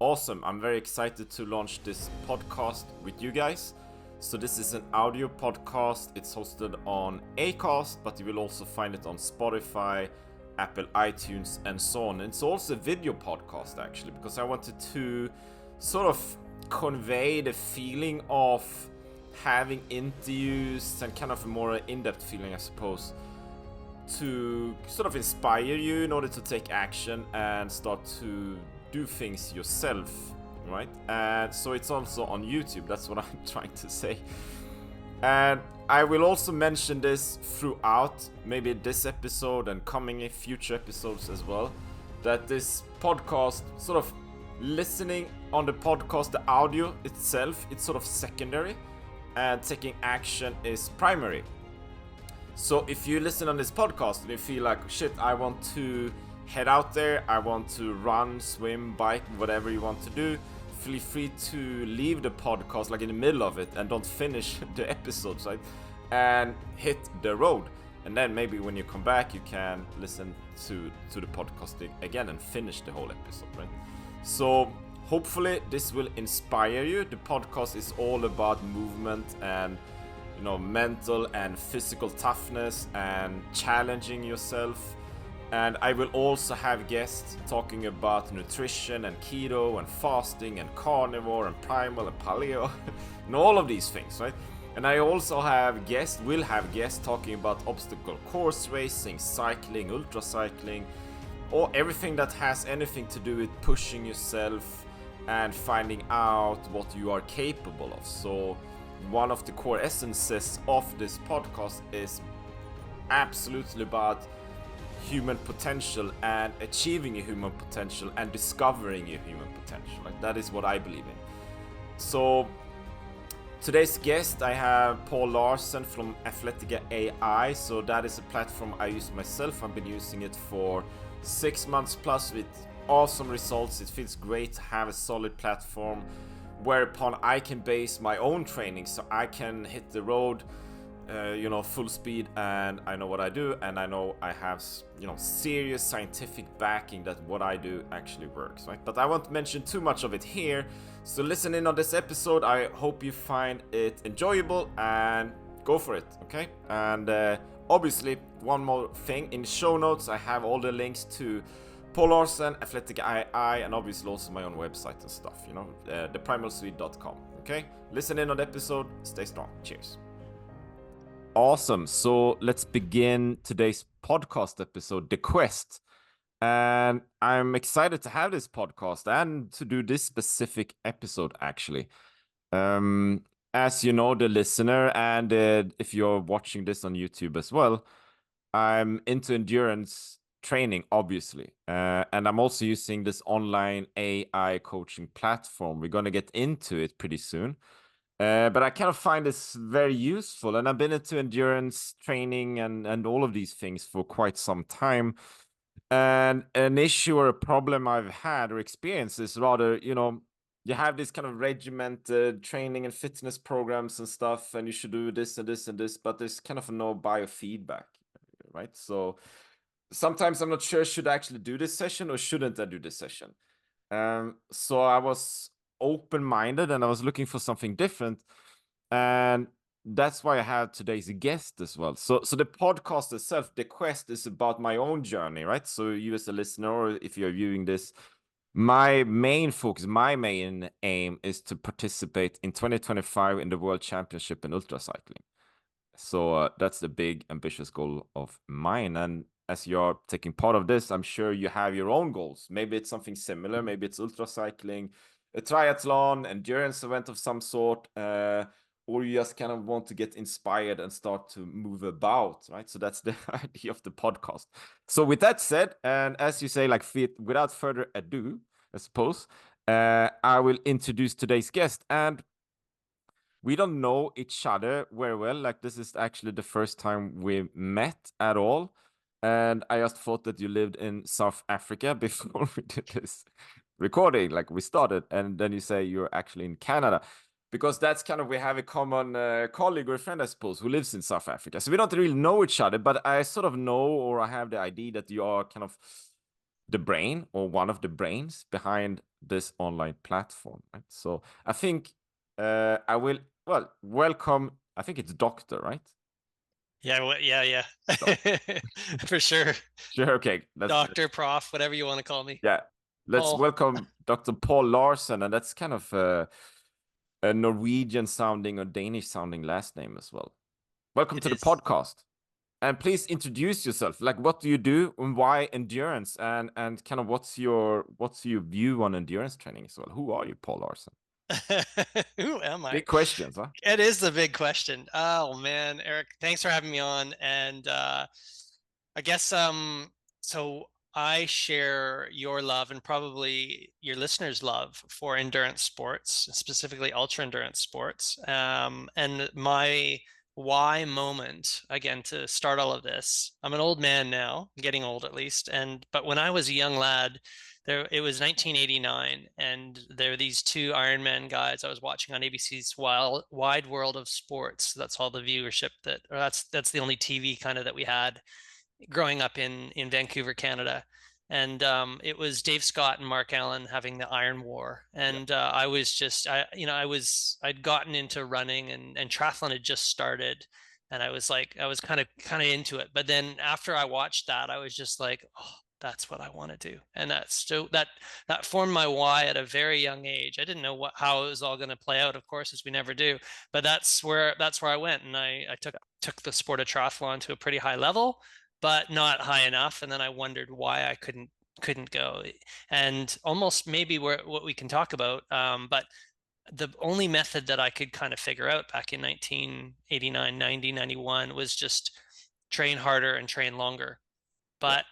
Awesome. I'm very excited to launch this podcast with you guys. So this is an audio podcast. It's hosted on Acast, but you will also find it on Spotify, Apple iTunes, and so on. And it's also a video podcast actually, because I wanted to sort of convey the feeling of having interviews and kind of a more in-depth feeling, I suppose, to sort of inspire you in order to take action and start to do things yourself, right? And so it's also on YouTube. That's what I'm trying to say. And I will also mention this throughout maybe this episode and coming in future episodes as well, that this podcast, sort of listening on the podcast, the audio itself, it's sort of secondary, and taking action is primary. So if you listen on this podcast and you feel like, shit, I want to head out there, I want to run, swim, bike, whatever you want to do, feel free to leave the podcast like in the middle of it and don't finish the episodes, right? And hit the road. And then maybe when you come back, you can listen to the podcast again and finish the whole episode, right? So hopefully this will inspire you. The podcast is all about movement and mental and physical toughness and challenging yourself. And I will also have guests talking about nutrition and keto and fasting and carnivore and primal and paleo and all of these things, right? And I also will have guests talking about obstacle course racing, cycling, ultra cycling, or everything that has anything to do with pushing yourself and finding out what you are capable of. So one of the core essences of this podcast is absolutely about human potential and achieving a human potential and discovering a human potential. Like, that is what I believe in. So today's guest, I have Paul Larsen from Athletica.ai. So that is a platform I use myself. I've been using it for 6 months plus with awesome results. It feels great to have a solid platform whereupon I can base my own training, so I can hit the road, full speed, and I know what I do, and I know I have, serious scientific backing that what I do actually works, right? But I won't mention too much of it here. So listen in on this episode. I hope you find it enjoyable and go for it, okay? And obviously, one more thing, in show notes I have all the links to Paul Larsen, Athletica.ai, and obviously also my own website and stuff, theprimalswede.com. Okay? Listen in on the episode. Stay strong. Cheers. Awesome. So let's begin today's podcast episode, The Quest. And I'm excited to have this podcast and to do this specific episode, actually. As you know, the listener, and if you're watching this on YouTube as well, I'm into endurance training, obviously, and I'm also using this online AI coaching platform. We're going to get into it pretty soon, but I kind of find this very useful, and I've been into endurance training and all of these things for quite some time. And an issue or a problem I've had or experienced is rather, you have this kind of regimented training and fitness programs and stuff, and you should do this and this and this, but there's kind of no biofeedback, right? So sometimes I'm not sure, should I actually do this session or shouldn't I do this session? So I was open-minded and I was looking for something different. And that's why I had today's guest as well. So the podcast itself, The Quest, is about my own journey, right? So you as a listener, or if you're viewing this, my main focus, my main aim is to participate in 2025 in the World Championship in ultra cycling. So that's the big ambitious goal of mine. And as you're taking part of this, I'm sure you have your own goals. Maybe it's something similar. Maybe it's ultra cycling, a triathlon, endurance event of some sort, or you just kind of want to get inspired and start to move about, right? So that's the idea of the podcast. So with that said, and as you say, like, without further ado, I suppose, I will introduce today's guest. And we don't know each other very well. Like, this is actually the first time we met at all. And I just thought that you lived in South Africa before we did this recording, like we started. And then you say you're actually in Canada, because that's kind of, we have a common colleague or friend, I suppose, who lives in South Africa. So we don't really know each other, but I sort of know, or I have the idea that you are kind of the brain or one of the brains behind this online platform, right? So I think I will, well, welcome. I think it's doctor, right? Yeah, yeah. Doc. For sure. Sure. Okay. Doctor, prof, whatever you want to call me. Yeah. Let's Paul, welcome Dr. Paul Larsen, and that's kind of a Norwegian sounding or Danish sounding last name as well. Welcome it to the is. podcast. And please introduce yourself. Like, what do you do and why endurance? And kind of what's your view on endurance training as well? Who are you, Paul Larsen? Who am I? Big questions, huh? It is the big question. Oh man, Eric, thanks for having me on. And I guess so I share your love and probably your listeners' love for endurance sports, specifically ultra endurance sports. And my why moment, again, to start all of this, I'm an old man now, getting old at least. But when I was a young lad, it was 1989, and there were these two Ironman guys I was watching on ABC's Wide World of Sports. That's all the viewership or that's the only TV kind of that we had growing up in Vancouver, Canada. And it was Dave Scott and Mark Allen having the Iron War. Yeah. And I was just, I'd gotten into running, and triathlon had just started. And I was kind of into it. But then after I watched that, I was just like, oh, that's what I want to do. And that formed my why at a very young age. I didn't know how it was all going to play out, of course, as we never do. But that's where I went. And I took the sport of triathlon to a pretty high level, but not high enough. And then I wondered why I couldn't go. And almost maybe what we can talk about. But the only method that I could kind of figure out back in 1989, 90, 91 was just train harder and train longer. Yeah. But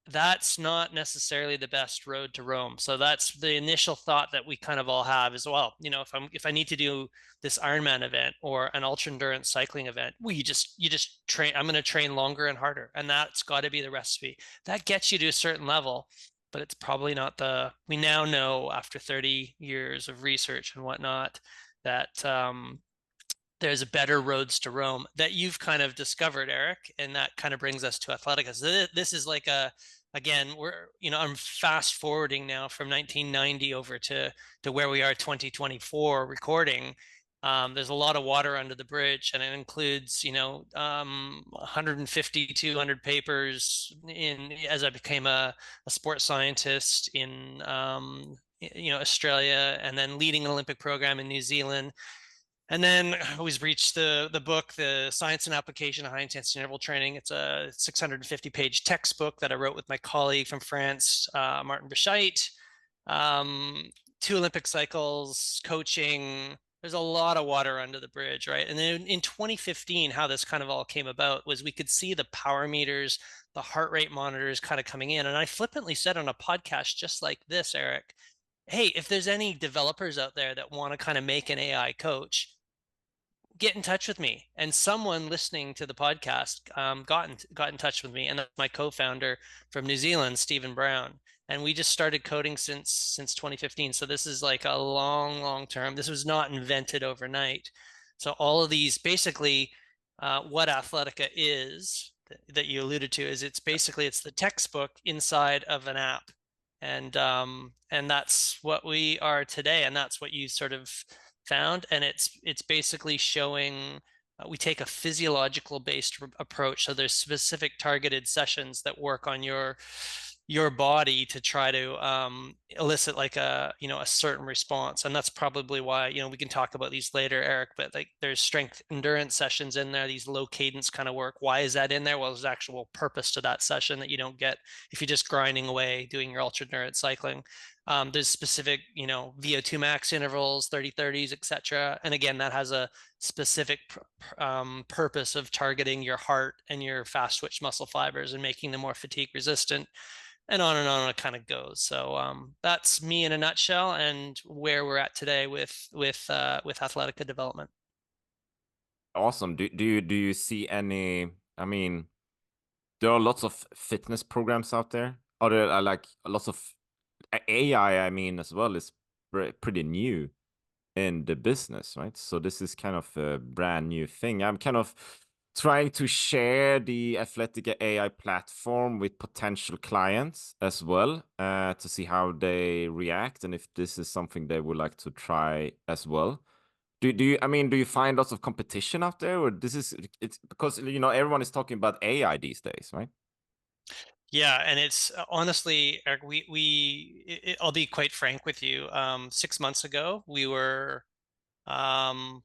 that's not necessarily the best road to Rome. So that's the initial thought that we kind of all have as well. If I need to do this Ironman event or an ultra endurance cycling event, well, you just train. I'm going to train longer and harder, and that's got to be the recipe. That gets you to a certain level, but it's probably not the. We now know after 30 years of research and whatnot that there's better roads to Rome that you've kind of discovered, Eric, and that kind of brings us to Athletica. So this is like again, I'm fast forwarding now from 1990 over to where we are 2024 recording. There's a lot of water under the bridge, and it includes 150, 200 papers in as I became a sports scientist in Australia, and then leading an Olympic program in New Zealand. And then we've reached the book, The Science and Application of High Intensity Interval Training. It's a 650-page textbook that I wrote with my colleague from France, Martin Bichait. 2 Olympic cycles, coaching. There's a lot of water under the bridge, right? And then in 2015, how this kind of all came about was we could see the power meters, the heart rate monitors kind of coming in. And I flippantly said on a podcast just like this, Eric, hey, if there's any developers out there that want to kind of make an AI coach, get in touch with me. And someone listening to the podcast got in touch with me, and that's my co-founder from New Zealand, Stephen Brown. And we just started coding since 2015. So this is like a long term. This was not invented overnight. So all of these basically, what Athletica is that you alluded to is it's the textbook inside of an app, and that's what we are today, and that's what you sort of found. And it's basically showing we take a physiological based approach. So there's specific targeted sessions that work on your body to try to elicit like a certain response. And that's probably why we can talk about these later, Eric, but like there's strength endurance sessions in there, these low cadence kind of work. Why is that in there? Well, there's actual purpose to that session that you don't get if you're just grinding away doing your ultra endurance cycling. There's specific VO2 max intervals, 30-30s, etc. And again, that has a specific purpose of targeting your heart and your fast twitch muscle fibers and making them more fatigue resistant, and on it kind of goes. So that's me in a nutshell, and where we're at today with Athletica development. Awesome. Do you see any? I mean, there are lots of fitness programs out there. Are there like lots of AI? I mean, as well is pretty new in the business, right? So this is kind of a brand new thing. I'm kind of trying to share the Athletica AI platform with potential clients as well, to see how they react and if this is something they would like to try as well. Do you, I mean, do you find lots of competition out there, or this is it's because everyone is talking about AI these days, right? Yeah, and it's honestly, Eric, I'll be quite frank with you. 6 months ago, we were, um,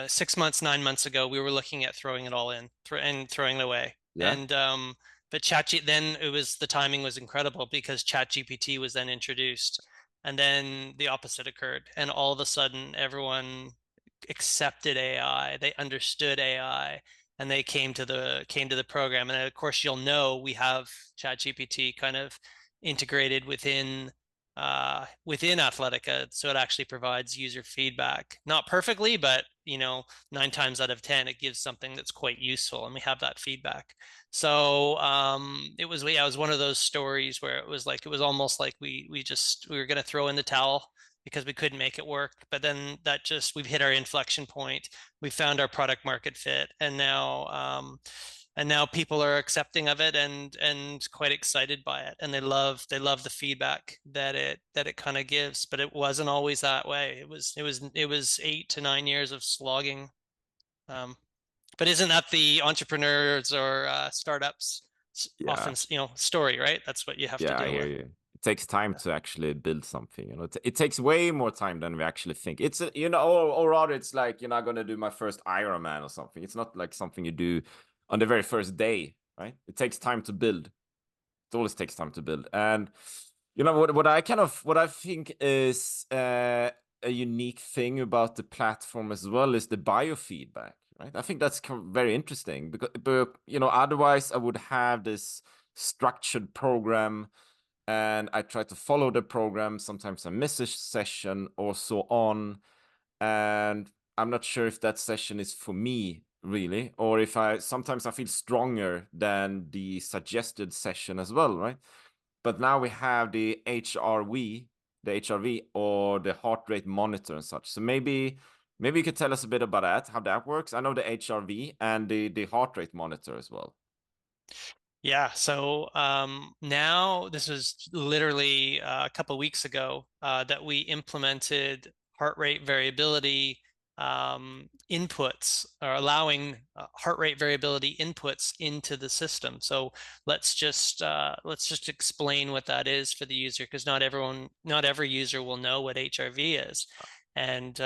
6 months, 9 months ago, we were looking at throwing it all in and throwing it away. Yeah. And but then it was the timing was incredible because ChatGPT was then introduced, and then the opposite occurred, and all of a sudden everyone accepted AI, they understood AI, and they came to the program. And of course, you'll know we have ChatGPT kind of integrated within Athletica, so it actually provides user feedback. Not perfectly, but 9 times out of 10, it gives something that's quite useful, and we have that feedback. So it was one of those stories where it was almost like we were going to throw in the towel because we couldn't make it work. But then we've hit our inflection point. We found our product market fit, and now people are accepting of it and quite excited by it, and they love the feedback that it kind of gives. But it wasn't always that way. It was 8 to 9 years of slogging. um, but isn't that the entrepreneurs or startups Yeah. often story, right? That's what you have to Yeah, I deal hear with. you. It takes time to actually build something. It takes way more time than we actually think. It's or rather, it's like you're not gonna do my first Ironman or something. It's not like something you do on the very first day, right? It takes time to build. It always takes time to build. And what I think is a unique thing about the platform as well is the biofeedback, right? I think that's very interesting because, but otherwise I would have this structured program and I try to follow the program. Sometimes I miss a session or so on, and I'm not sure if that session is for me really, or if I sometimes I feel stronger than the suggested session as well, right? But now we have the HRV or the heart rate monitor and such. So maybe you could tell us a bit about that, how that works. I know the HRV and the heart rate monitor as well. Yeah, so now this was literally a couple of weeks ago that we implemented heart rate variability inputs, or allowing heart rate variability inputs into the system. So let's just explain what that is for the user, because not every user will know what HRV is. And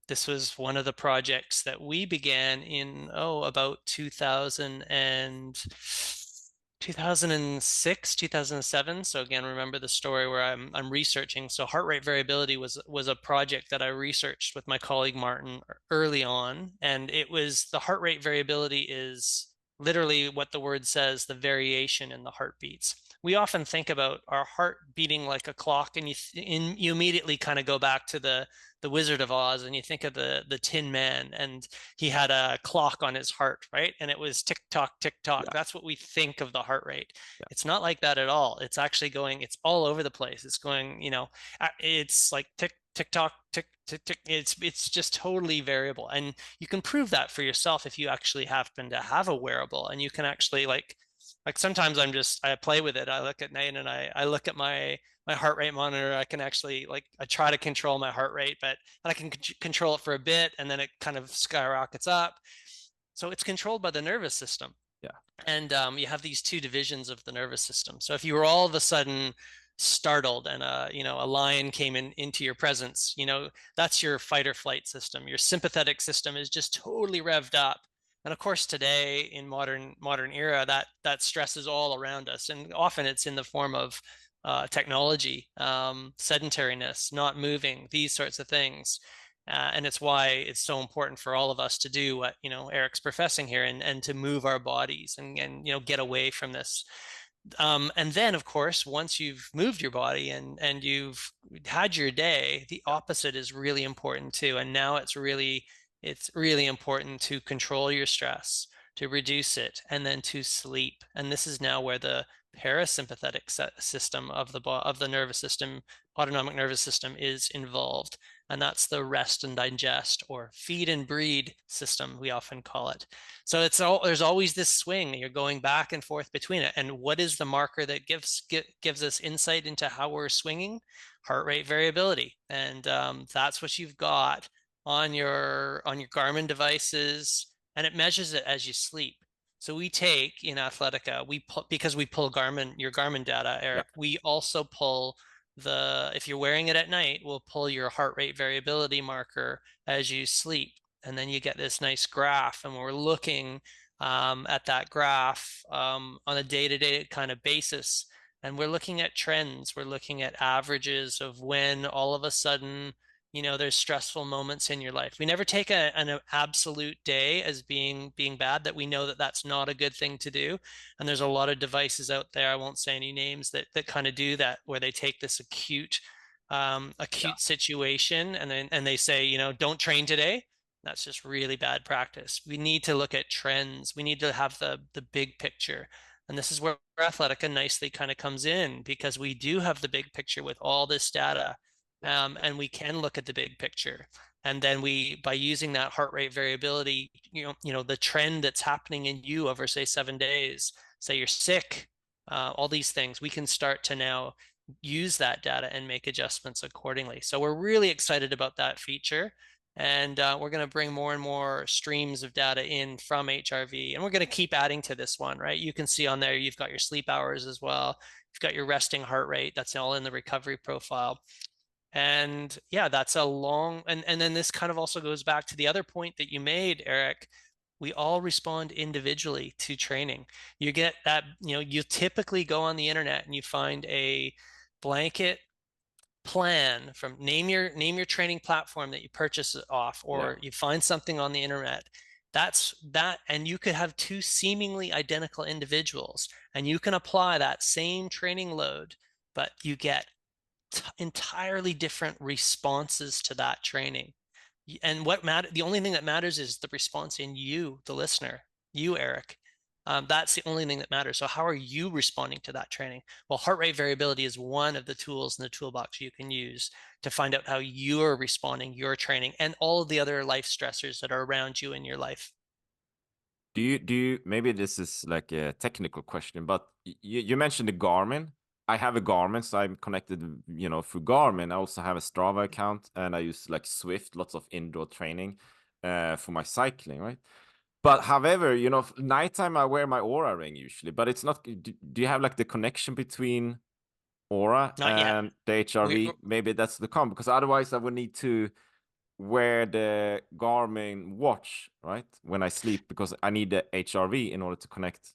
this was one of the projects that we began in about 2006, 2007. So again, remember the story where I'm researching. So heart rate variability was a project that I researched with my colleague Martin early on, and it was the heart rate variability is literally what the word says, the variation in the heartbeats. We often think about our heart beating like a clock, and you immediately kind of go back to the Wizard of Oz, and you think of the Tin Man, and he had a clock on his heart, right? And it was tick tock, tick tock. Yeah, That's what we think of the heart rate. yeah, It's not like that at all. It's actually it's all over the place. It's going, it's like tick, tick tock, tick, tick, tick. It's just totally variable. And you can prove that for yourself if you actually happen to have a wearable, and you can actually like sometimes I play with it. I look at night and I look at my heart rate monitor. I can actually I try to control my heart rate, but I can control it for a bit, and then it kind of skyrockets up. So it's controlled by the nervous system. yeah, And you have these two divisions of the nervous system. So if you were all of a sudden startled and a lion came into your presence, that's your fight or flight system. Your sympathetic system is just totally revved up. And of course, today in modern era, that stress is all around us, and often it's in the form of technology, sedentariness, not moving, these sorts of things. And it's why it's so important for all of us to do what Eric's professing here, and to move our bodies and get away from this. And then, of course, once you've moved your body and you've had your day, the opposite is really important too. And now it's really important to control your stress, to reduce it, and then to sleep. And this is now where the parasympathetic system of the nervous system, autonomic nervous system, is involved. and that's the rest and digest, or feed and breed system, we often call it. So there's always this swing. You're going back and forth between it. And what is the marker that gives us insight into how we're swinging? Heart rate variability, and that's what you've got on your Garmin devices, and it measures it as you sleep. So we take in Athletica, because we pull your Garmin data, Yeah. Eric. We also pull if you're wearing it at night, we'll pull your heart rate variability marker as you sleep, and then you get this nice graph. And we're looking at that graph on a day-to-day kind of basis, and we're looking at trends. We're looking at averages of when all of a sudden, there's stressful moments in your life. We never take an absolute day as being bad, that we know that that's not a good thing to do. And there's a lot of devices out there, I won't say any names, that kind of do that, where they take this acute Yeah. situation, and they say, don't train today. That's just really bad practice. We need to look at trends. We need to have the big picture. And this is where Athletica nicely kind of comes in, because we do have the big picture with all this data. And we can look at the big picture. And then by using that heart rate variability, the trend that's happening in you over, say, 7 days, say you're sick, all these things, we can start to now use that data and make adjustments accordingly. So we're really excited about that feature. And we're going to bring more and more streams of data in from HRV. And we're going to keep adding to this one, right? You can see on there, you've got your sleep hours as well. You've got your resting heart rate. That's all in the recovery profile. And yeah, that's a long, and then this kind of also goes back to the other point that you made, Eric. We all respond individually to training. You get that, you typically go on the internet and you find a blanket plan from name your training platform that you purchase it off, Yeah. or you find something on the internet. And you could have two seemingly identical individuals, and you can apply that same training load, but you get entirely different responses to that training. And the only thing that matters is the response in you, the listener, you, Eric. That's the only thing that matters. So how are you responding to that training? Well, heart rate variability is one of the tools in the toolbox you can use to find out how you're responding, your training, and all of the other life stressors that are around you in your life. Do you maybe this is like a technical question, but you mentioned the Garmin. I have a Garmin, so I'm connected, through Garmin. I also have a Strava account, and I use like Swift, lots of indoor training for my cycling, right? But however, nighttime I wear my Aura ring usually, but it's not. Do you have like the connection between Aura Not yet. and the We, HRV? Maybe that's the com, because otherwise I would need to wear the Garmin watch, right, when I sleep, because I need the HRV in order to connect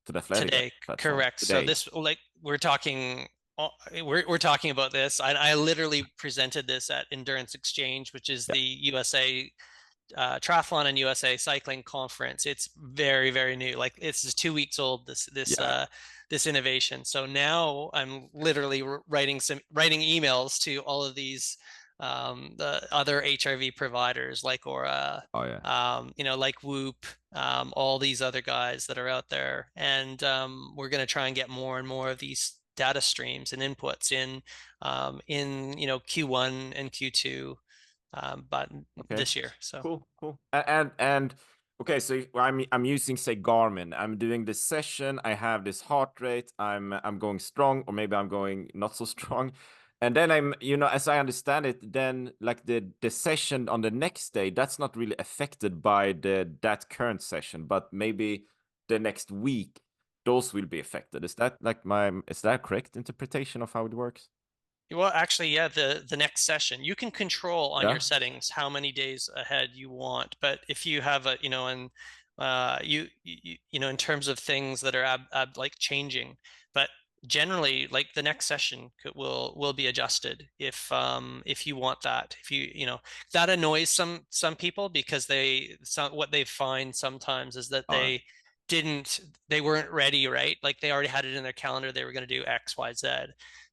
to the Athletica Today, platform correct. So today. this, like, we're talking about this. I literally presented this at Endurance Exchange, which is Yeah, the USA triathlon and USA cycling conference. It's very, very new. Like, it's just 2 weeks old, yeah, this innovation. So now I'm literally writing emails to all of these the other HRV providers, like Aura, oh yeah, like Whoop, all these other guys that are out there. And we're going to try and get more and more of these data streams and inputs in Q1 and Q2, but okay, this year. So cool, cool. And okay, so I'm using, say, Garmin. I'm doing this session. I have this heart rate. I'm going strong, or maybe I'm going not so strong. And then I'm, as I understand it, then like the session on the next day, that's not really affected by that current session, but maybe the next week, those will be affected. Is that correct interpretation of how it works? Well, actually, yeah, the next session, you can control on your Yeah. settings how many days ahead you want. But if you have and in terms of things that are like changing, but generally, like, the next session will be adjusted if you want that. If that annoys some people, because what they find sometimes is that All right. they weren't ready, right? Like, they already had it in their calendar, they were going to do X, Y, Z.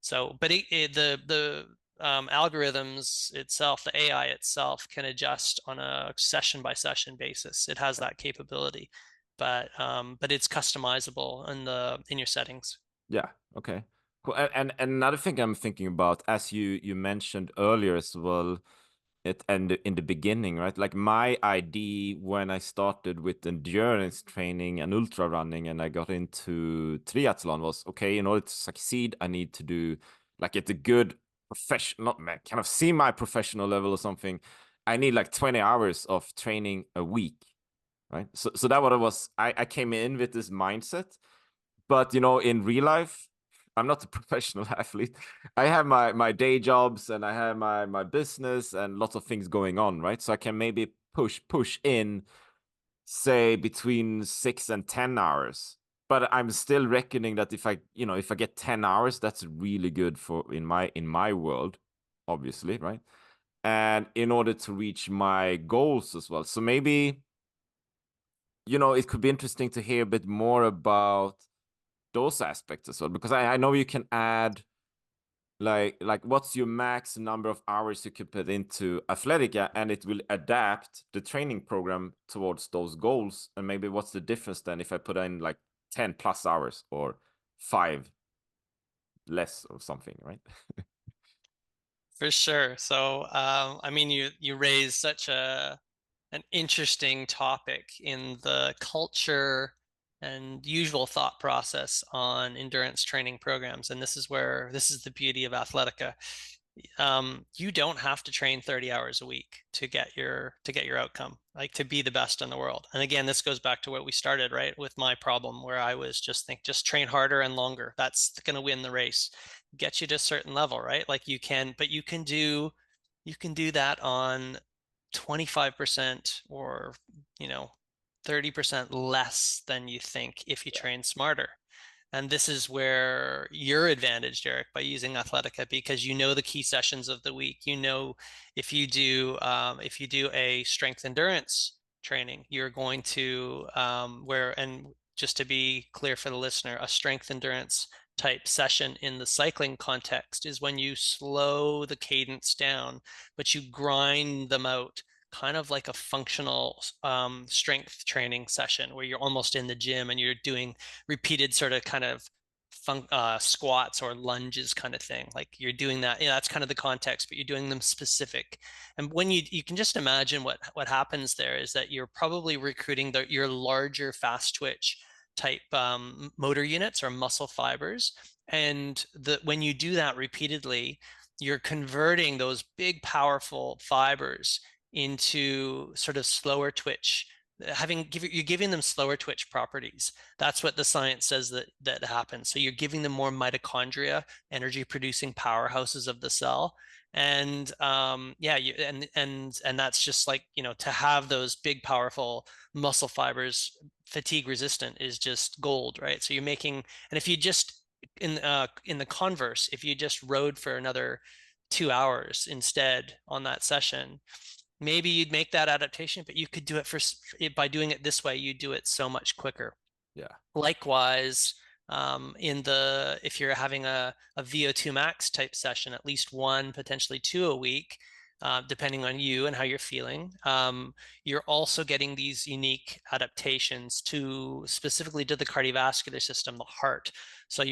So, but the algorithms itself, the AI itself, can adjust on a session by session basis. It has that capability, but it's customizable in your settings. Yeah. Okay. Cool. And another thing I'm thinking about, as you mentioned earlier as well, and in the beginning, right? Like my idea when I started with endurance training and ultra running, and I got into triathlon was, okay, in order to succeed, I need to do like at a good professional, not kind of semi-professional level or something. I need like 20 hours of training a week, right? So that what it was. I came in with this mindset, but in real life, I'm not a professional athlete. I have my day jobs, and I have my business and lots of things going on, right? So I can maybe push in, say, between 6 and 10 hours. But I'm still reckoning that if I get 10 hours, that's really good for in my world, obviously, right? And in order to reach my goals as well. So maybe, it could be interesting to hear a bit more about those aspects as well, because I know you can add, like what's your max number of hours you could put into Athletica, and it will adapt the training program towards those goals. And maybe what's the difference then if I put in like 10 plus hours or 5 less or something, right? For sure. So, I mean, you raised such an interesting topic in the culture and usual thought process on endurance training programs, and this is the beauty of Athletica. You don't have to train 30 hours a week to get your outcome, like to be the best in the world. And again, this goes back to what we started, right, with my problem where I was just train harder and longer. That's going to win the race, get you to a certain level, right? Like but you can do that on 25% or, you know, 30% less than you think if you Yeah. train smarter. And this is where your advantage, Derek, by using Athletica, because you know the key sessions of the week. You know, if you do a strength endurance training, you're going to and just to be clear for the listener, a strength endurance type session in the cycling context is when you slow the cadence down, but you grind them out kind of like a functional strength training session where you're almost in the gym and you're doing repeated sort of kind of squats or lunges kind of thing. Like you're doing that, that's kind of the context, but you're doing them specific. And when you can just imagine what happens there is that you're probably recruiting your larger fast twitch type motor units or muscle fibers. And when you do that repeatedly, you're converting those big, powerful fibers into sort of slower twitch, you're giving them slower twitch properties. That's what the science says that happens. So you're giving them more mitochondria, energy producing powerhouses of the cell. And yeah, and that's just like, to have those big, powerful muscle fibers, fatigue resistant, is just gold, right? So you're making, and if you just in the converse, if you just rode for another 2 hours instead on that session, maybe you'd make that adaptation, but you could do it by doing it this way, you do it so much quicker. Yeah. Likewise, if you're having a VO2 max type session, at least one, potentially two a week, depending on you and how you're feeling, you're also getting these unique adaptations to specifically to the cardiovascular system, the heart. So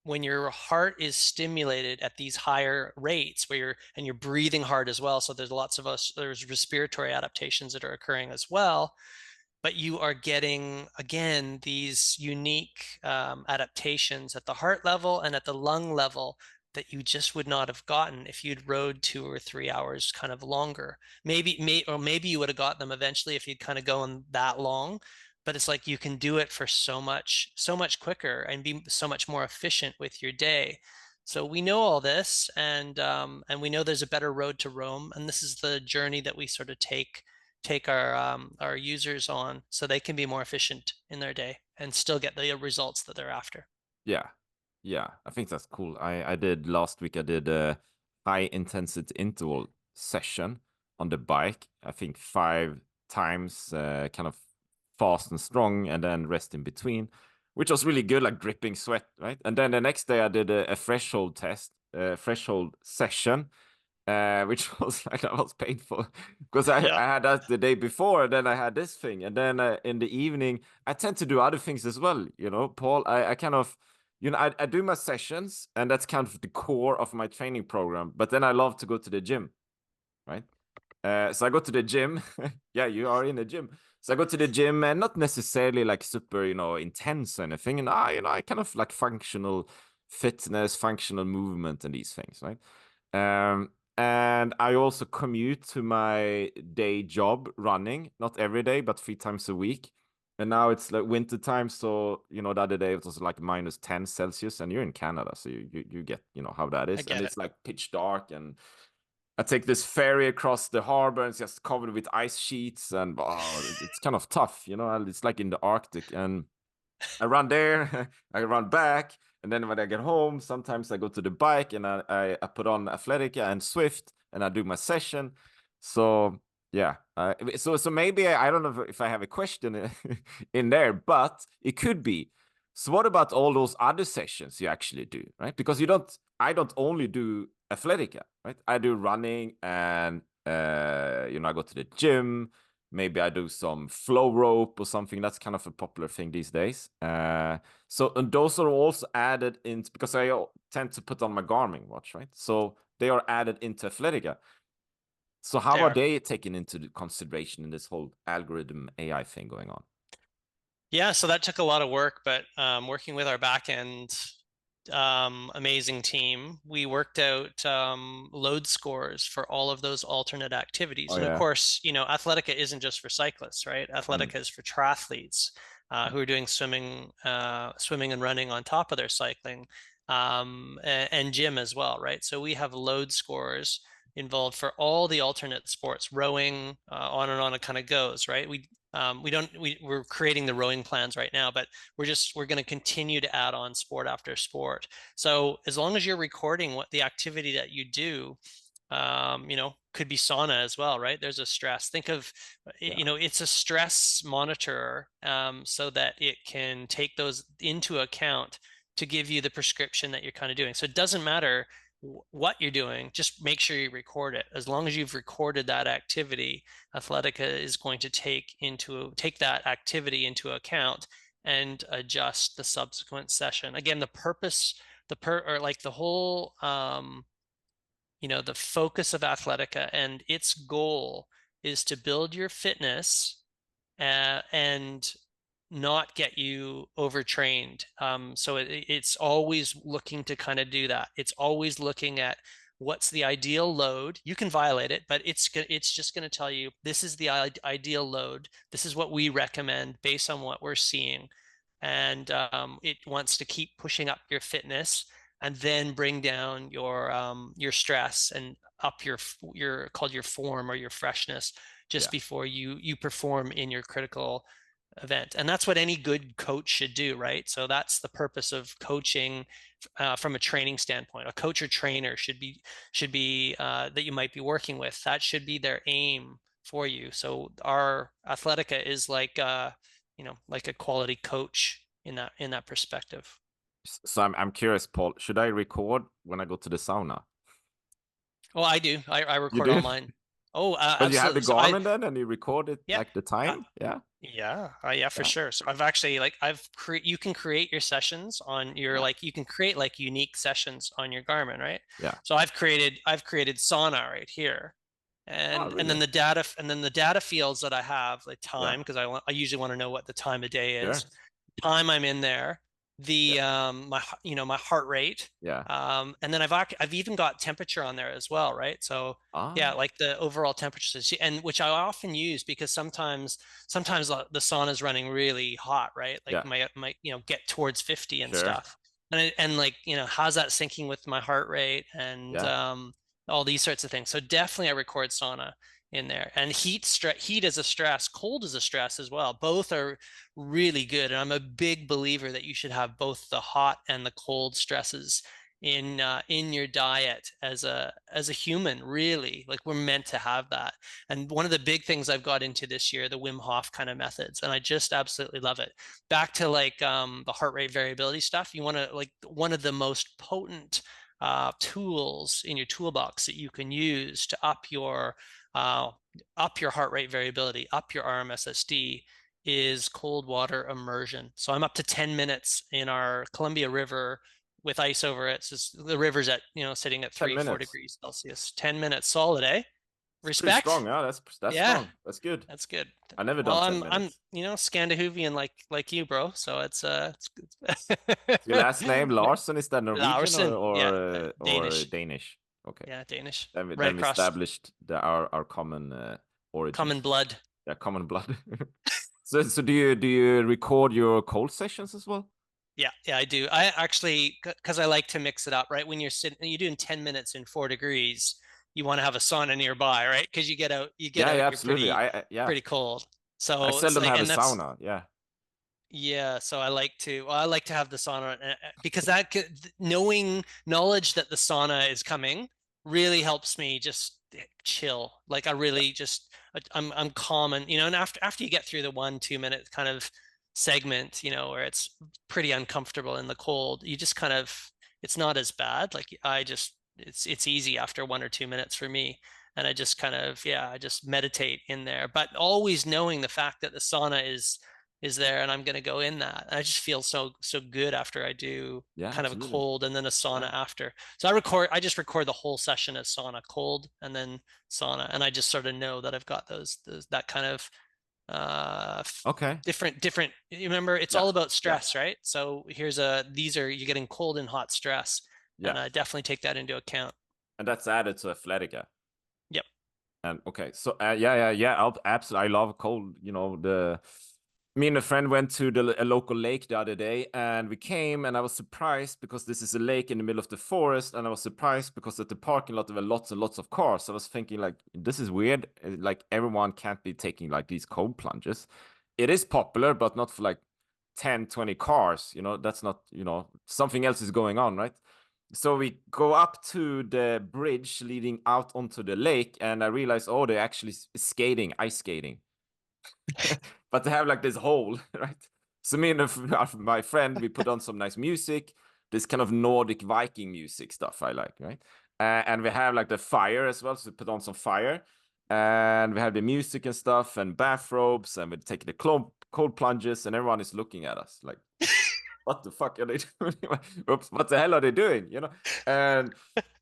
when your heart is stimulated at these higher rates and you're breathing hard as well. So there's respiratory adaptations that are occurring as well, but you are getting, again, these unique adaptations at the heart level and at the lung level that you just would not have gotten if you'd rode 2 or 3 hours kind of longer. Maybe you would have got them eventually if you'd kind of gone that long. But it's like you can do it for so much quicker and be so much more efficient with your day. So we know all this, and we know there's a better road to Rome, and this is the journey that we sort of take our users on so they can be more efficient in their day and still get the results that they're after. Yeah. Yeah. I think that's cool. I did last week, I did a high intensity interval session on the bike. I think 5 times, kind of fast and strong, and then rest in between, which was really good, like dripping sweat, right? And then the next day I did a threshold test, threshold session, which was like, that was painful because Yeah. I had that the day before, and then I had this thing, and then in the evening I tend to do other things as well. Paul, I kind of I do my sessions, and that's kind of the core of my training program. But then I love to go to the gym, right? So I go to the gym. Yeah, you are in the gym. So I go to the gym, and not necessarily like super, intense or anything. And I kind of like functional fitness, functional movement, and these things, right? And I also commute to my day job running, not every day, but 3 times a week. And now it's like winter time, so the other day it was like -10 Celsius, and you're in Canada, so you get how that I is, and get it. it's like pitch dark, and I take this ferry across the harbor, and it's just covered with ice sheets, and it's kind of tough, It's like in the Arctic, and I run there, I run back, and then when I get home, sometimes I go to the bike, and I put on Athletica and Swift, and I do my session. So yeah, so maybe I don't know if I have a question in there, but it could be. So what about all those other sessions you actually do, right? Because I don't only do Athletica, right? I do running, and I go to the gym. Maybe I do some flow rope or something. That's kind of a popular thing these days. So and those are also added in because I tend to put on my Garmin watch, right? So they are added into Athletica. So how They are are. they taken into consideration in this whole algorithm AI thing going on? Yeah, so that took a lot of work, but working with our back end amazing team, we worked out load scores for all of those alternate activities. Oh And of yeah. course, Athletica isn't just for cyclists, right? Mm. Athletica is for triathletes who are doing swimming and running on top of their cycling, and gym as well, right? So we have load scores involved for all the alternate sports, rowing, on and on it kind of goes, right? We're creating the rowing plans right now, but we're going to continue to add on sport after sport. So as long as you're recording what the activity that you do, could be sauna as well, right? There's a stress. Think of, Yeah. it's a stress monitor, so that it can take those into account to give you the prescription that you're kind of doing. So it doesn't matter what you're doing, just make sure you record it. As long as you've recorded that activity, Athletica is going to take that activity into account and adjust the subsequent session. Again, the purpose, or like the whole, the focus of Athletica and its goal is to build your fitness, and not get you overtrained. So it's always looking to kind of do that. It's always looking at what's the ideal load. You can violate it, but it's just going to tell you this is the ideal load. This is what we recommend based on what we're seeing, and it wants to keep pushing up your fitness and then bring down your stress and up your called your form or your freshness just Yeah. before you perform in your critical event. And that's what any good coach should do, right? So that's the purpose of coaching, from a training standpoint. A coach or trainer should be that you might be working with. That should be their aim for you. So our Athletica is like a quality coach in that perspective. So I'm curious, Paul. Should I record when I go to the sauna? Well, I do. I You record do? online. Oh, But you have the absolutely. So I Garmin then, and you record it yeah. like the I, time? Yeah. yeah, for Yeah. sure. So I've actually you can create your sessions on your, Yeah. you can create like unique sessions on your Garmin, right? Yeah. So I've created sauna right here. Oh, And really? then the data fields that I have, like Yeah. time, because I usually want to know what the time of day Sure. is, time I'm in there, Yeah. the my heart rate, Yeah. and then I've even got temperature on there as well, right? So yeah, Ah. like the overall temperature, and which I often use because sometimes the sauna is running really hot, right? Like Yeah. my get towards 50 and Sure. stuff, and like how's that syncing with my heart rate and Yeah. all these sorts of things. So definitely I record sauna in there, and heat is a stress, cold is a stress as well. Both are really good, and I'm a big believer that you should have both the hot and the cold stresses in your diet as a human. Really, like we're meant to have that. And one of the big things I've got into this year, the Wim Hof kind of methods, and I just absolutely love it. Back to like the heart rate variability stuff, you want to, like, one of the most potent tools in your toolbox that you can use to uh, up your heart rate variability, up your RMSSD, is cold water immersion. So I'm up to 10 minutes in our Columbia River with ice over it. So the river's at, sitting at 10 4 minutes. degrees Celsius, 10 minutes solid, eh? It's pretty strong. Respect? Yeah, that's Yeah, strong. That's good. that's good. I never Well, done 10 I'm minutes. Scandinavian like you, bro. So it's Your last name Larsen, is that Norwegian Larsen. Yeah, or Danish. Danish? Okay. Yeah, Danish. Then Right we across. established our common Common origins. blood. Yeah, common blood. So do you record your cold sessions as well? Yeah, I do. I actually, because I like to mix it up, right? When you're doing 10 minutes in 4 degrees, you want to have a sauna nearby, right? Because you get Yeah, out, yeah, you're absolutely. Yeah. pretty cold. I So it's seldom like, have a and that's, sauna. Yeah. yeah, so I like to have the sauna because that knowing knowledge that the sauna is coming really helps me just chill. Like I really just I'm calm, and and after you get through the 1 2 minute kind of segment, where it's pretty uncomfortable in the cold, you just kind of it's not as bad. Like I just it's easy after 1 or 2 minutes for me. And I just kind of, yeah, I just meditate in there, but always knowing the fact that the sauna is there and I'm going to go in that. I just feel so good after I do Yeah, kind of a absolutely. cold and then a Yeah. sauna after. So I just record the whole session as sauna, cold and then sauna, and I just sort of know that I've got those that kind of uh Okay. different. You remember, it's Yeah. all about Yeah. stress, right? So these are you're getting cold and hot stress, Yeah. and I definitely take that into account. And that's added to Athletica. Yep. And okay, so yeah, absolutely. I love cold. Me and a friend went to a local lake the other day, and we came, and I was surprised because this is a lake in the middle of the forest, and I was surprised because at the parking lot there were lots and lots of cars. I was thinking like, this is weird. Like everyone can't be taking like these cold plunges. It is popular, but not for like 10, 20 cars. That's not, something else is going on, right? So we go up to the bridge leading out onto the lake, and I realize, oh, they're actually skating, ice skating. But they have like this hole, right? So me and my friend, we put on some nice music, this kind of Nordic Viking music stuff I like, right? And we have like the fire as well, so we put on some fire, and we have the music and stuff, and bathrobes, and we take the cold plunges, and everyone is looking at us like, what the fuck are they doing? Oops, what the hell are they doing? And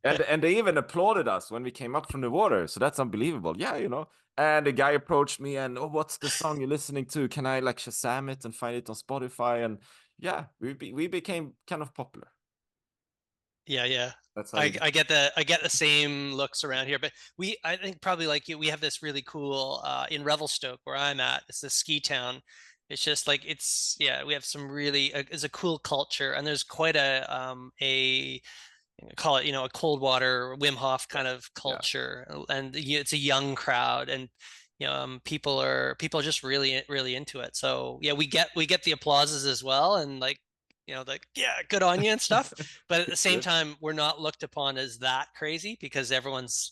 and they even applauded us when we came up from the water. So that's unbelievable. Yeah. And the guy approached me and, oh, what's the song you're listening to? Can I like Shazam it and find it on Spotify? And yeah, we became kind of popular. Yeah. That's how you I get the same looks around here, but I think probably like you, we have this really cool in Revelstoke where I'm at. It's a ski town. It's just like yeah, we have some really it's a cool culture, and there's quite a call it a cold water Wim Hof yeah, kind of yeah, culture, and it's a young crowd, and people are just really into it. So yeah, we get the applauses as well, and like like, yeah, good on you and stuff, but at the same good. time we're not looked upon as that crazy because a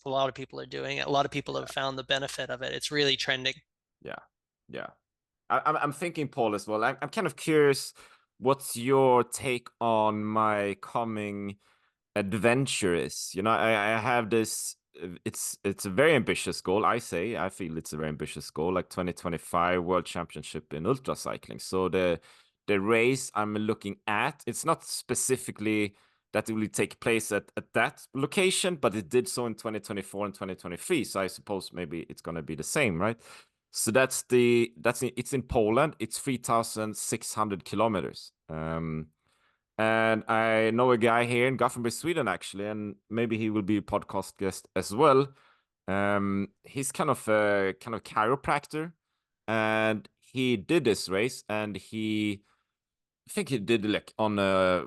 lot of people are doing it, a lot of people Yeah, have found the benefit of it, it's really trending. yeah, yeah. I'm thinking, Paul, as well. I'm kind of curious. What's your take on my coming adventure is? I have this. It's a very ambitious goal. I feel it's a very ambitious goal, like 2025 World Championship in ultra cycling. So the race I'm looking at, it's not specifically that it will take place at that location, but it did so in 2024 and 2023. So I suppose maybe it's gonna be the same, right? So it's in Poland. It's 3,600 kilometers. And I know a guy here in Gothenburg, Sweden, actually, and maybe he will be a podcast guest as well. He's kind of a chiropractor, and he did this race, and I think he did like on a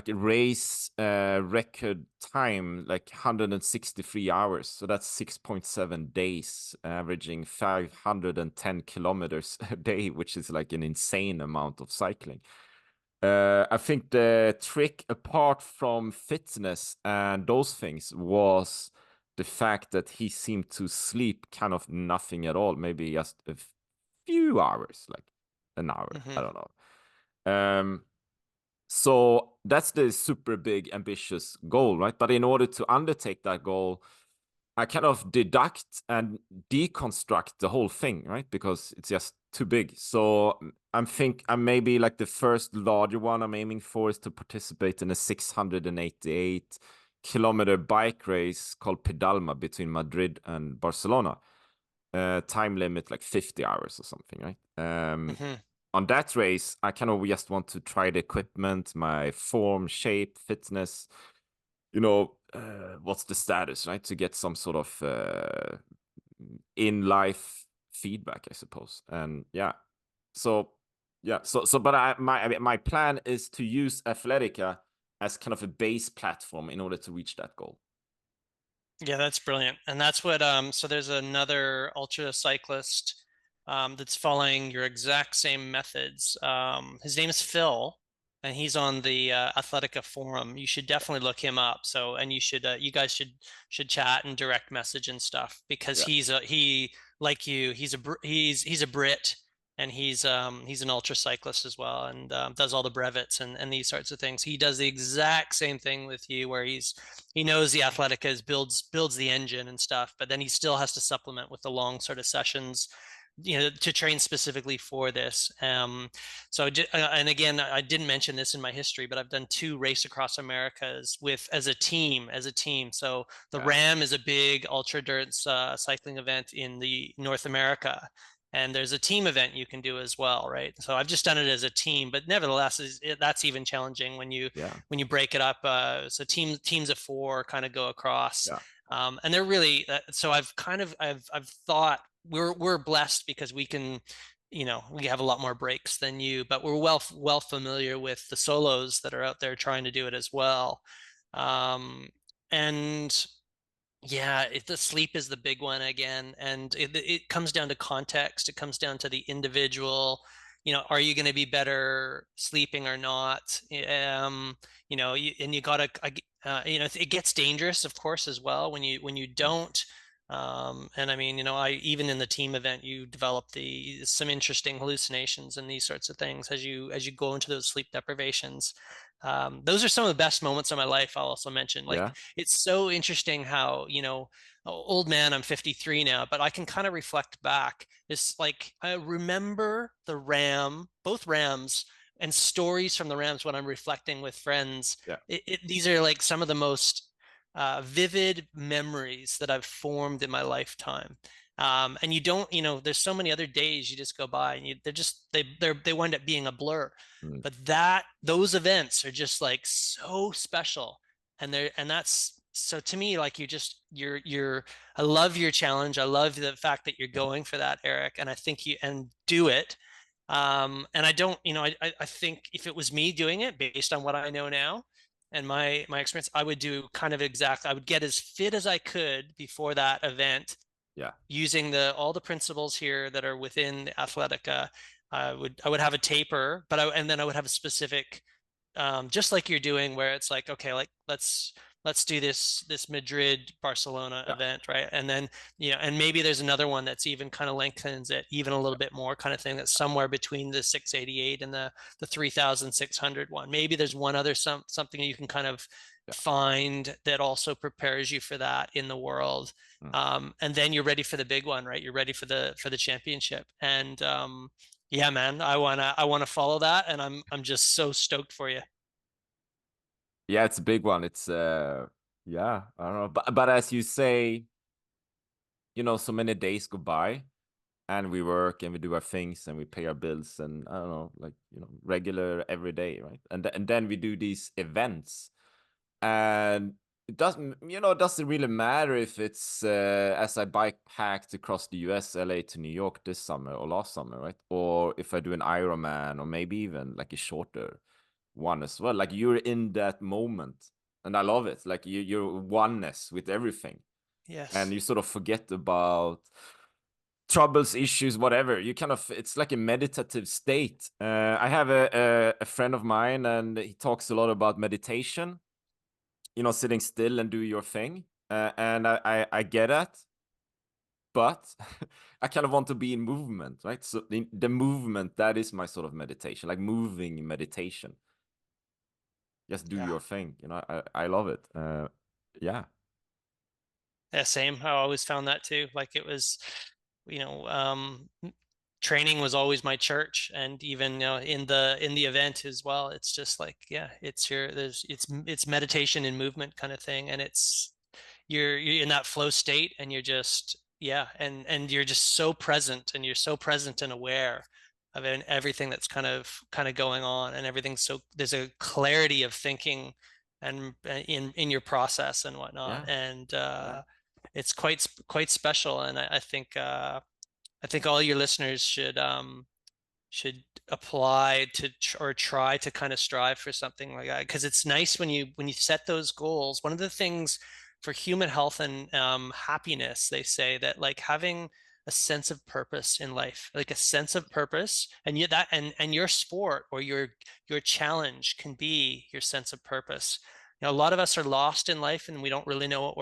race record time, like 163 hours. So that's 6.7 days, averaging 510 kilometers a day, which is like an insane amount of cycling. I think the trick, apart from fitness and those things, was the fact that he seemed to sleep kind of nothing at all, maybe just a few hours, like an hour. I Hmm. don't know. So that's the super big ambitious goal, right? But in order to undertake that goal, I kind of deduct and deconstruct the whole thing, right? Because it's just too big. So I'm maybe like the first larger one I'm aiming for is to participate in a 688-kilometer bike race called Pedalma between Madrid and Barcelona. Time limit like 50 hours or something, right? Hmm. On that race, I kind of just want to try the equipment, my form, shape, fitness, what's the status, right? To get some sort of in life feedback, I suppose. And yeah, so but my plan is to use Athletica as kind of a base platform in order to reach that goal. Yeah, that's brilliant. And that's what so there's another ultra cyclist that's following your exact same methods. His name is Phil, and he's on the Athletica forum. You should definitely look him up. So, and you guys should chat and direct message and stuff because Yeah, he like you, he's a Brit, and he's an ultra cyclist as well, and does all the brevets and these sorts of things. He does the exact same thing with you, where he knows the Athletica is builds the engine and stuff, but then he still has to supplement with the long sort of sessions, to train specifically for this. And again, I didn't mention this in my history, but I've done 2 race across Americas with as a team. So the yeah, Ram is a big ultra endurance cycling event in the North America. And there's a team event you can do as well, right? So I've just done it as a team, but nevertheless, that's even challenging yeah, when you break it up. So teams of 4 kind of go across, yeah, and they're really so I've thought we're blessed because we can, we have a lot more breaks than you, but we're well familiar with the solos that are out there trying to do it as well. And yeah, the sleep is the big one again, and it comes down to context. It comes down to the individual. Are you going to be better sleeping or not? And you gotta, it gets dangerous, of course, as well when you mm, don't. And I mean, I even in the team event, you develop some interesting hallucinations and these sorts of things as you go into those sleep deprivations. Those are some of the best moments of my life. I'll also mention, like, yeah, it's so interesting how, old man, I'm 53 now, but I can kind of reflect back. It's like I remember both Rams, and stories from the Rams when I'm reflecting with friends. yeah, These are like some of the most vivid memories that I've formed in my lifetime. And you don't, there's so many other days you just go by, and they wind up being a blur. mm, But those events are just like so special, and that's so to me, like, you're I love your challenge. I love the fact that you're yeah, going for that, Eric, and I think you and do it. And I don't, I think if it was me doing it based on what I know now and my experience, I would do kind of I would get as fit as I could before that event, yeah, using all the principles here that are within Athletica. I would have a taper, and then I would have a specific, just like you're doing, where it's like, okay, like let's do this Madrid Barcelona yeah, event, right? And then, and maybe there's another one that's even kind of lengthens it even a little bit more, kind of thing, that's somewhere between the 688 and the 3600 one. Maybe there's one other something you can kind of yeah, find that also prepares you for that in the world. mm. And then you're ready for the big one, right? You're ready for the championship. And yeah, man, I wanna follow that, and I'm just so stoked for you. Yeah, it's a big one. It's yeah, I don't know. But as you say, so many days go by and we work and we do our things and we pay our bills and I don't know, like, regular every day, right? And then we do these events. And it doesn't really matter if it's as I bike packed across the US, LA to New York this summer or last summer, right? Or if I do an Ironman or maybe even like a shorter one as well. Like you're in that moment, and I love it. Like you're oneness with everything, and Yes. you sort of forget about troubles, issues, whatever. You kind of it's like a meditative state. I have a friend of mine, and he talks a lot about meditation. Sitting still and do your thing. And I get that, but I kind of want to be in movement, right? So the movement, that is my sort of meditation, like moving meditation. Just do Yeah. your thing. I love it. Yeah. Yeah, same. I always found that too. Like it was, you know, training was always my church, and even in the event as well. It's just like, yeah, it's your there's it's meditation and movement kind of thing, and you're in that flow state, and you're just, yeah, and you're just so present, and you're so present and aware of everything that's kind of going on, and everything's so there's a clarity of thinking and in your process and whatnot, Yeah, and yeah, it's quite special, and I think all your listeners should apply to or try to kind of strive for something like that, because it's nice when you set those goals. One of the things for human health and happiness, they say that like having a sense of purpose in life, like a sense of purpose, and you that and your sport or your challenge can be your sense of purpose. A lot of us are lost in life, and we don't really know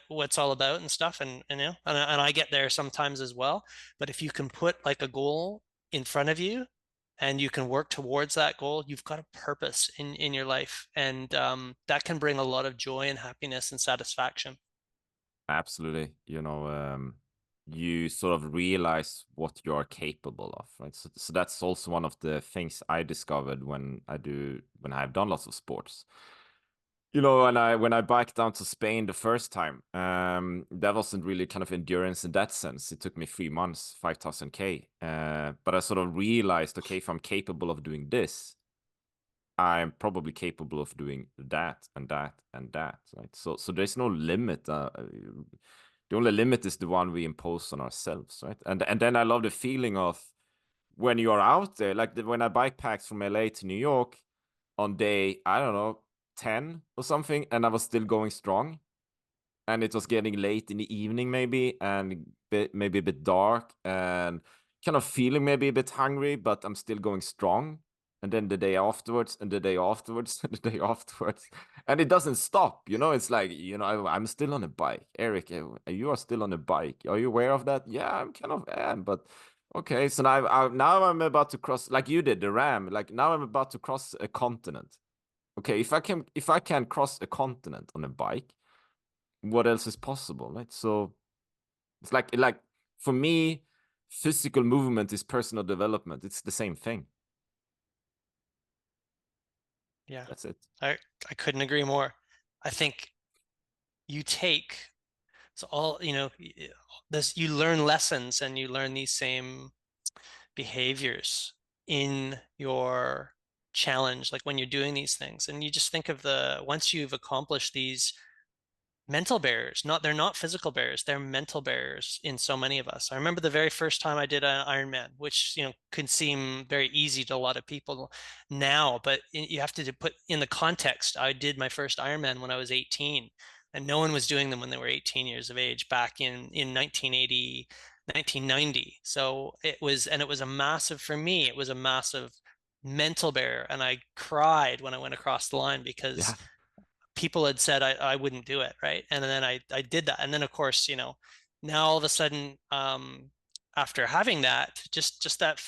what's all about and stuff, and I get there sometimes as well. But if you can put like a goal in front of you and you can work towards that goal, you've got a purpose in your life, and that can bring a lot of joy and happiness and satisfaction. absolutely. You sort of realize what you're capable of, right? So that's also one of the things I discovered when I've done lots of sports. When I biked down to Spain the first time, that wasn't really kind of endurance in that sense. It took me 3 months, 5,000 k. But I sort of realized, okay, if I'm capable of doing this, I'm probably capable of doing that and that and that, right? So there's no limit. The only limit is the one we impose on ourselves, right? And then I love the feeling of when you are out there, like when I bike packed from LA to New York on day, I don't know, 10 or something, and I was still going strong. And it was getting late in the evening, maybe, and maybe a bit dark, and kind of feeling maybe a bit hungry, but I'm still going strong. And then the day afterwards, and the day afterwards, and the day afterwards, and it doesn't stop. It's like, I'm still on a bike. Eric, you are still on a bike. Are you aware of that? Yeah, I'm kind of am, but okay. So now I'm about to cross, like you did, the Ram. Like now I'm about to cross a continent. Okay, if I can cross a continent on a bike, what else is possible, right? So it's like for me, physical movement is personal development. It's the same thing. Yeah, That's it. I I couldn't agree more. I think you take so all this you learn lessons, and you learn these same behaviors in your challenge, like when you're doing these things, and you just think of the once you've accomplished these mental barriers. Not They're not physical barriers, they're mental barriers in so many of us. I remember the very first time I did an Ironman, which can seem very easy to a lot of people now, but you have to put in the context. I did my first Ironman when I was 18, and no one was doing them when they were 18 years of age back in 1980, 1990. So it was a massive, for me it was a massive mental barrier, and I cried when I went across the line because Yeah, people had said I wouldn't do it, right? And then I did that. And then of course, now all of a sudden, after having that, just that,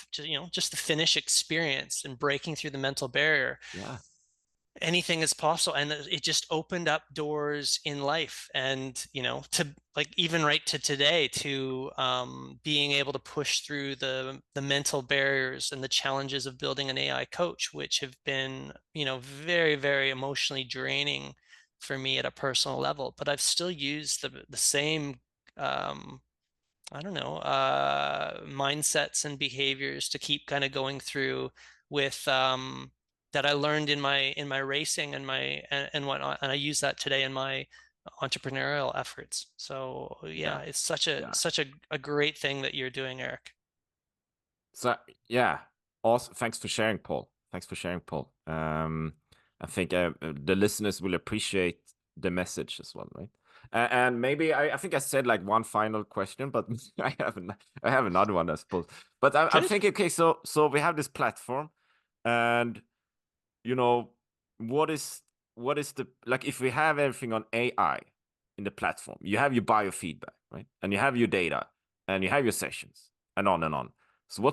just the finish experience and breaking through the mental barrier, yeah, anything is possible. And it just opened up doors in life, and to like even right to today, to being able to push through the mental barriers and the challenges of building an AI coach, which have been very, very emotionally draining for me at a personal level. But I've still used the same I don't know, mindsets and behaviors to keep kind of going through with that I learned in my racing and whatnot, and I use that today in my entrepreneurial efforts. So yeah, yeah, it's such a great thing that you're doing, Eric. so yeah. Also, thanks for sharing, Paul. Thanks for sharing, Paul. I think the listeners will appreciate the message as well, right? And maybe I think I said like one final question, but I have another one, I suppose. But I'm Good. thinking, okay, so we have this platform, and you know, what is the, like, if we have everything on AI in the platform, you have your biofeedback, right? And you have your data, and you have your sessions, and on and on. So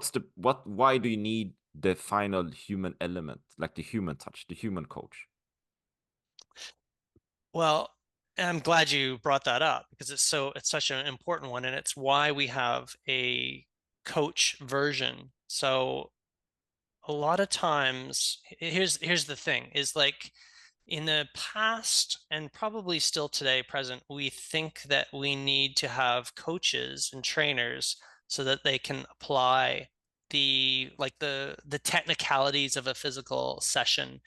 why do you need the final human element, like the human touch, the human coach? Well, I'm glad you brought that up because it's such an important one, and it's why we have a coach version. So a lot of times, here's the thing, is like in the past and probably still today present, we think that we need to have coaches and trainers so that they can apply the technicalities of a physical session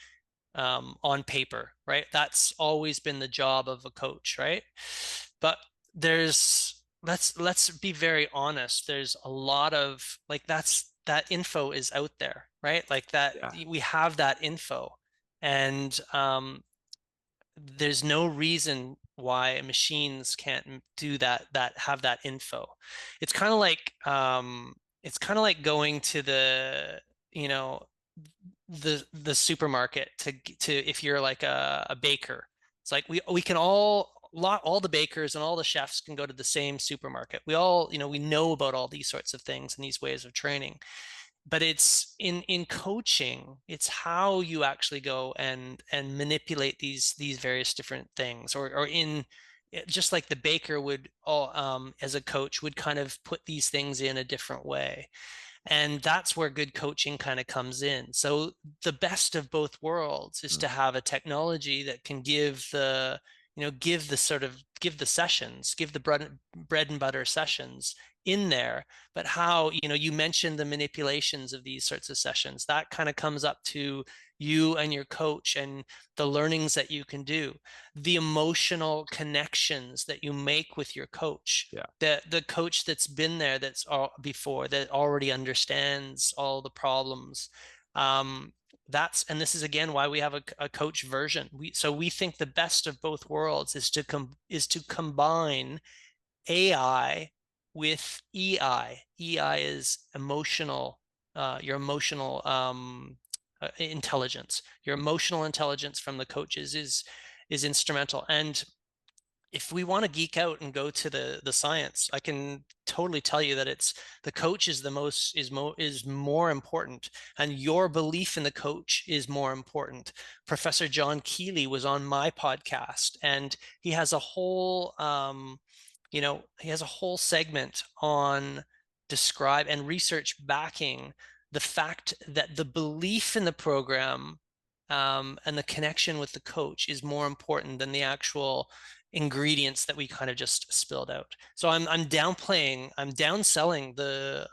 on paper, right? That's always been the job of a coach, right? But let's be very honest. There's a lot of like that info is out there, right? Like that Yeah, we have that info, and there's no reason why machines can't do that have that info. It's kind of like going to the you know the supermarket to if you're like a baker. It's like we can all the bakers and all the chefs can go to the same supermarket. We all, we know about all these sorts of things and these ways of training. But it's in coaching, it's how you actually go and manipulate these various different things, or in just like the baker would all as a coach would kind of put these things in a different way. And that's where good coaching kind of comes in. So the best of both worlds is mm, to have a technology that can give give the sessions, give the bread and butter sessions in there. But how, you mentioned the manipulations of these sorts of sessions. That kind of comes up to you and your coach and the learnings that you can do, the emotional connections that you make with your coach, yeah, the coach that's been there, that's all before, that already understands all the problems. And this is again why we have a coach version. We think the best of both worlds is to combine AI with EI. EI is emotional, your emotional intelligence. Your emotional intelligence from the coaches is instrumental. And if we want to geek out and go to the science, I can totally tell you that it's the coach is is more important, and your belief in the coach is more important. Professor John Keeley was on my podcast, and he has a whole he has a whole segment on describe and research backing the fact that the belief in the program and the connection with the coach is more important than the actual ingredients that we kind of just spilled out. So I'm downselling the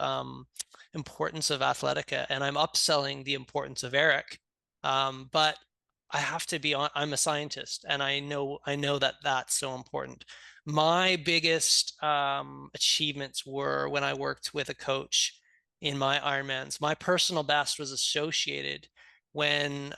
importance of Athletica, and I'm upselling the importance of Eric. But I have to be on. I'm a scientist, and I know that that's so important. My biggest achievements were when I worked with a coach in my Ironmans. My personal best was associated when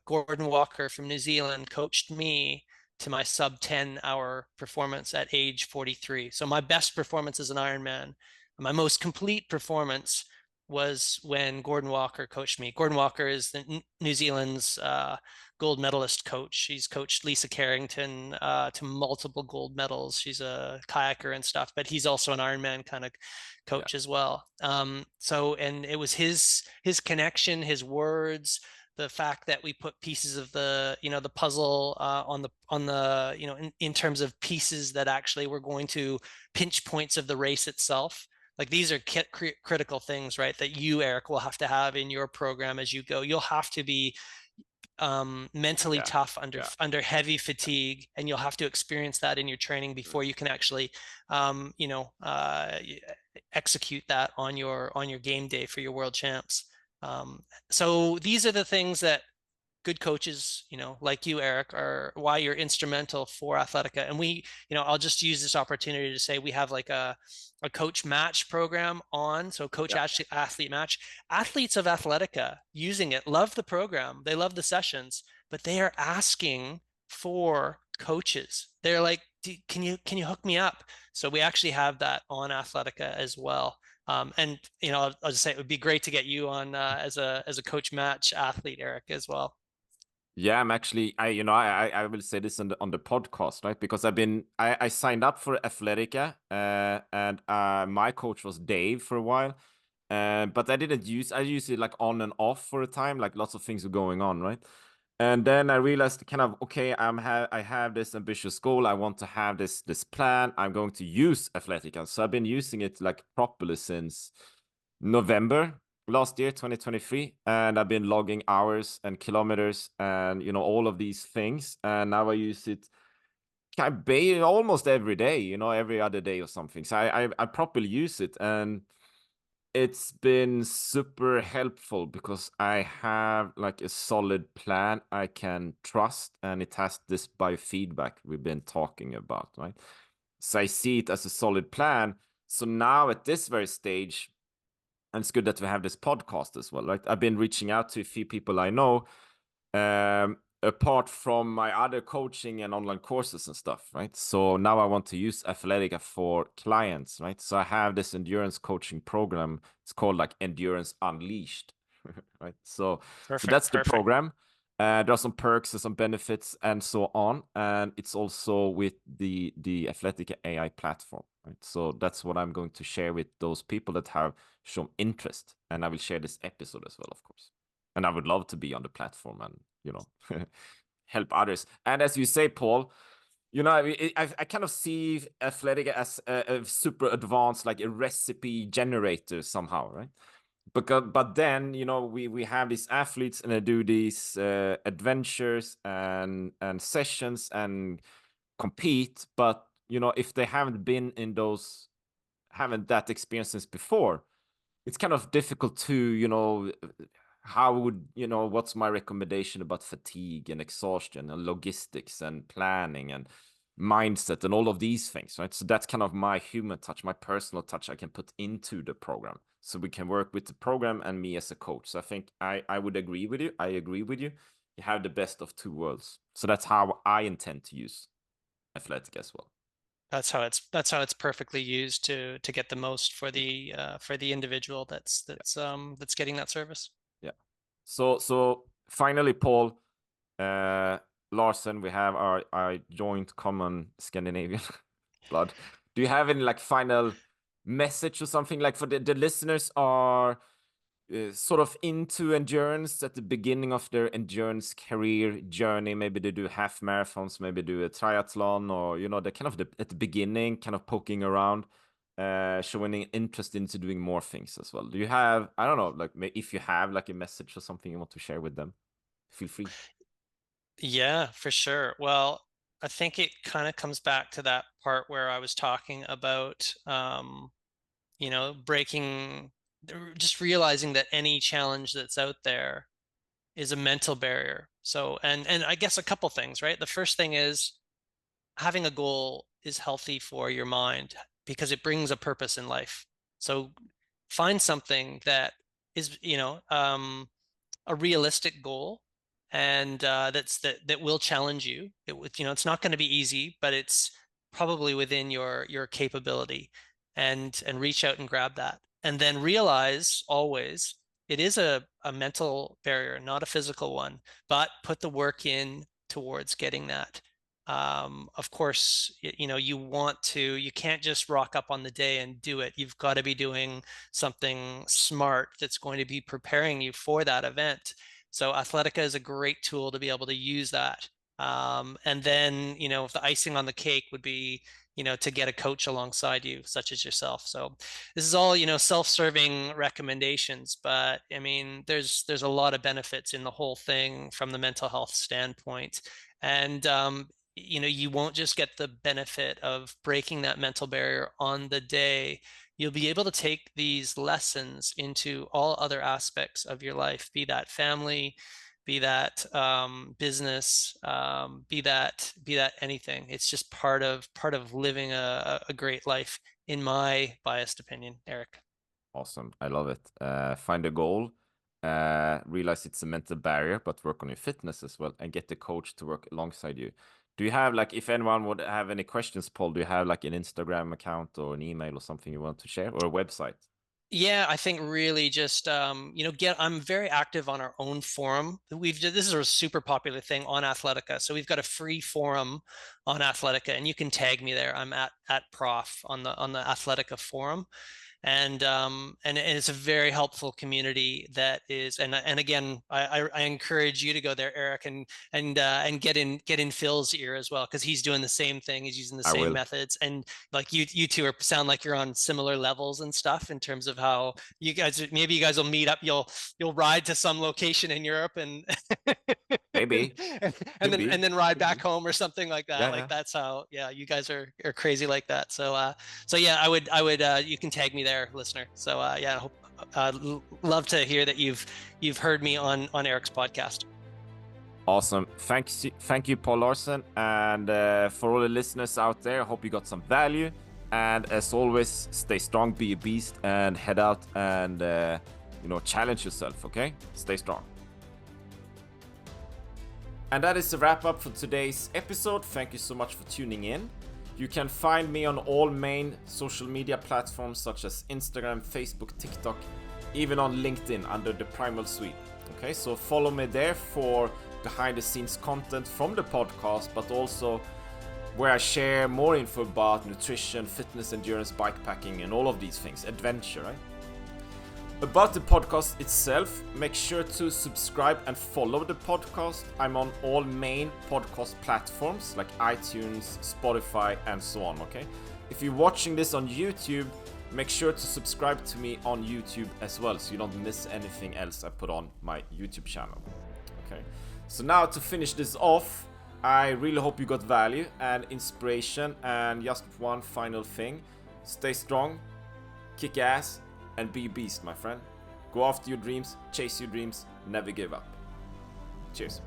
Gordon Walker from New Zealand coached me to my sub 10-hour performance at age 43. So my best performance as an Ironman, my most complete performance was when Gordon Walker coached me. Gordon Walker is New Zealand's gold medalist coach. He's coached Lisa Carrington to multiple gold medals. She's a kayaker and stuff, but he's also an Ironman kind of yeah, coach as well. And it was his connection, his words, the fact that we put pieces of the puzzle on the in terms of pieces that actually were going to pinch points of the race itself. Like these are critical things, right? That you, Eric, will have to have in your program as you go. You'll have to be mentally yeah, tough yeah, under heavy fatigue, and you'll have to experience that in your training mm, before you can actually um, you know uh, execute that on your game day for your world champs. So these are the things that good coaches, like you, Eric, are why you're instrumental for Athletica. And I'll just use this opportunity to say we have like a coach match program on. So coach yeah. athlete match. Athletes of Athletica using it love the program. They love the sessions, but they are asking for coaches. They're like, can you hook me up? So we actually have that on Athletica as well. And I'll just say it would be great to get you on as a coach match athlete, Eric, as well. Yeah, I'm actually I will say this on the podcast, right? Because I signed up for Athletica, and my coach was Dave for a while. But I used it like on and off for a time, like lots of things were going on, right? And then I realized kind of, okay, I have this ambitious goal. I want to have this plan. I'm going to use Athletica. So I've been using it like properly since November last year, 2023. And I've been logging hours and kilometers and, all of these things. And now I use it kind of almost every day, every other day or something. So I properly use it. And it's been super helpful because I have like a solid plan I can trust, and it has this biofeedback we've been talking about, right? So I see it as a solid plan. So now at this very stage, and it's good that we have this podcast as well, right? I've been reaching out to a few people I know, apart from my other coaching and online courses and stuff, right? So now I want to use Athletica for clients, right? So I have this endurance coaching program. It's called like Endurance Unleashed, right? So Perfect, that's the perfect. program. There are some perks and some benefits and so on, and it's also with the Athletica AI platform, right? So that's what I'm going to share with those people that have shown interest, and I will share this episode as well, of course. And I would love to be on the platform and help others. And as you say, Paul, I kind of see Athletica as a super advanced, like a recipe generator somehow, right? But then we have these athletes and they do these adventures and sessions and compete, but if they haven't been in those, haven't that experiences before, it's kind of difficult to how would what's my recommendation about fatigue and exhaustion and logistics and planning and mindset and all of these things, right? So that's kind of my human touch, my personal touch I can put into the program, so we can work with the program and me as a coach. So I think I would agree with you. I agree with you. You have the best of two worlds. So that's how I intend to use Athletic as well. That's how it's perfectly used to get the most for the individual Yeah. that's getting that service. Yeah. So finally, Paul, uh, Larsen, we have our joint common Scandinavian blood. Do you have any like final message or something, like for the listeners are sort of into endurance at the beginning of their endurance career journey? Maybe they do half marathons, maybe do a triathlon, or they're kind of at the beginning, kind of poking around, showing an interest into doing more things as well. Do you have, I don't know, like if you have like a message or something you want to share with them, feel free. Yeah, for sure. Well, I think it kind of comes back to that part where I was talking about, breaking, just realizing that any challenge that's out there is a mental barrier. So, and I guess a couple things, right? The first thing is having a goal is healthy for your mind because it brings a purpose in life. So find something that is, a realistic goal and that will challenge you. It's not going to be easy, but it's probably within your capability, and reach out and grab that. And then realize always it is a mental barrier, not a physical one, but put the work in towards getting that. Of course, you can't just rock up on the day and do it. You've got to be doing something smart that's going to be preparing you for that event. So Athletica is a great tool to be able to use that. And then, if the icing on the cake would be, to get a coach alongside you, such as yourself. So this is all, self-serving recommendations, but I mean, there's a lot of benefits in the whole thing from the mental health standpoint. And you won't just get the benefit of breaking that mental barrier on the day. You'll be able to take these lessons into all other aspects of your life, be that family, be that business, be that anything. It's just part of living a great life, in my biased opinion, Eric. Awesome. I love it. Find a goal, realize it's a mental barrier, but work on your fitness as well and get the coach to work alongside you. Do you have like, if anyone would have any questions, Paul, do you have like an Instagram account or an email or something you want to share, or a website? Yeah, I think really just I'm very active on our own forum. This is a super popular thing on Athletica. So we've got a free forum on Athletica, and you can tag me there. I'm at prof on the Athletica forum. and it's a very helpful community that is, and again, I encourage you to go there, Eric, and get in Phil's ear as well, because he's doing the same thing. He's using the I same will. methods, and like you two sound like you're on similar levels and stuff in terms of how you guys, maybe you guys will meet up. You'll ride to some location in Europe and Maybe. and Could be. then ride Could back be. home or something like that. Yeah, Like yeah. that's how, yeah, you guys are crazy like that. So yeah, I would you can tag me there, listener. So yeah, I hope love to hear that you've heard me on Eric's podcast. Awesome. Thank you, Paul Larsen. And for all the listeners out there, I hope you got some value. And as always, stay strong, be a beast, and head out and challenge yourself. Okay, stay strong. And that is the wrap up for today's episode. Thank you so much for tuning in. You can find me on all main social media platforms such as Instagram, Facebook, TikTok, even on LinkedIn under the Primal Suite. Okay, so follow me there for behind the scenes content from the podcast, but also where I share more info about nutrition, fitness, endurance, bikepacking, and all of these things, adventure, right? About the podcast itself, make sure to subscribe and follow the podcast. I'm on all main podcast platforms like iTunes, Spotify, and so on, okay? If you're watching this on YouTube, make sure to subscribe to me on YouTube as well, so you don't miss anything else I put on my YouTube channel, okay? So now to finish this off, I really hope you got value and inspiration, and just one final thing, stay strong, kick ass, and be a beast, my friend. Go after your dreams, chase your dreams, never give up. Cheers.